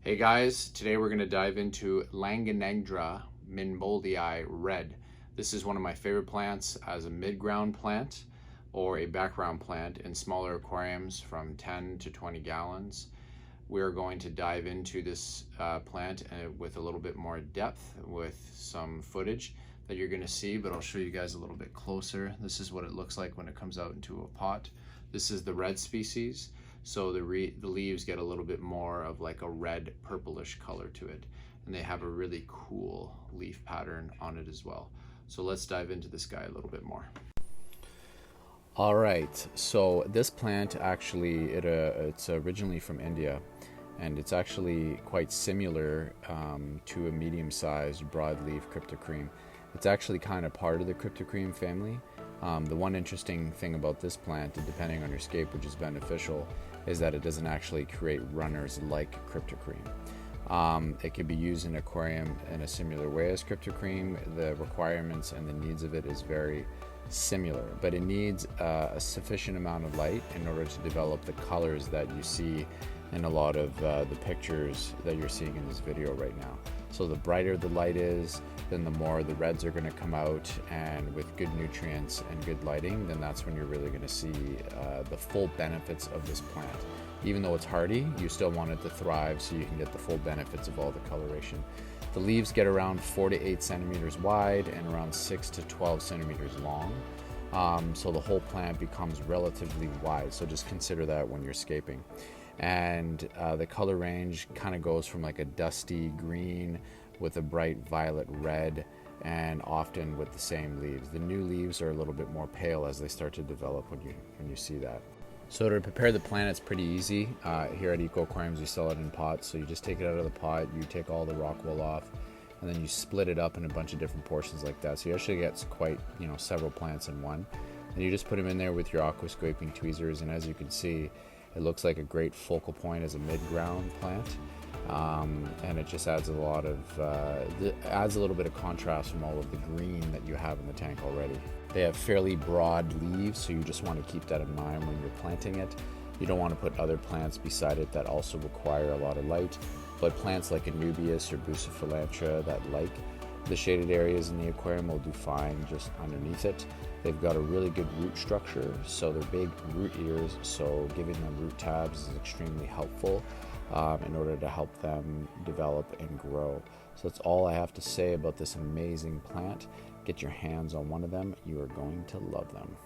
Hey guys, today we're going to dive into Langenandra Meeboldii Red. This is one of my favorite plants as a mid-ground plant or a background plant in smaller aquariums from 10 to 20 gallons. We're going to dive into this plant with a little bit more depth with some footage that you're going to see, but I'll show you guys a little bit closer. This is what it looks like when it comes out into a pot. This is the red species. So the leaves get a little bit more of like a red purplish color to it. And they have a really cool leaf pattern on it as well. So let's dive into this guy a little bit more. All right, so this plant actually, it's originally from India, and it's actually quite similar to a medium-sized broadleaf cryptocreme. It's actually kind of part of the cryptocreme family. The one interesting thing about this plant, depending on your scape, which is beneficial, is that it doesn't actually create runners like cryptocreme. It can be used in an aquarium in a similar way as cryptocreme. The requirements and the needs of it is very similar, but it needs a sufficient amount of light in order to develop the colors that you see in a lot of the pictures that you're seeing in this video right now. So the brighter the light is, then the more the reds are going to come out, and with good nutrients and good lighting, then that's when you're really going to see the full benefits of this plant. Even though it's hardy, you still want it to thrive so you can get the full benefits of all the coloration. The leaves get around 4 to 8 centimeters wide and around 6 to 12 centimeters long. So the whole plant becomes relatively wide, so just consider that when you're scaping. And the color range kind of goes from like a dusty green with a bright violet red, and often with the same leaves. The new leaves are a little bit more pale as they start to develop when you see that. So to prepare the plant, it's pretty easy. Here at Eco Aquariums, we sell it in pots. So you just take it out of the pot, you take all the rock wool off, and then you split it up in a bunch of different portions like that. So you actually get quite, several plants in one. And you just put them in there with your aquascaping tweezers, and as you can see, it looks like a great focal point as a mid-ground plant. And it just adds a little bit of contrast from all of the green that you have in the tank already. They have fairly broad leaves, so you just want to keep that in mind when you're planting it. You don't want to put other plants beside it that also require a lot of light, but plants like Anubias or Bucephalantra that like the shaded areas in the aquarium will do fine just underneath it. They've got a really good root structure, so they're big root ears, so giving them root tabs is extremely helpful in order to help them develop and grow. So that's all I have to say about this amazing plant. Get your hands on one of them. You are going to love them.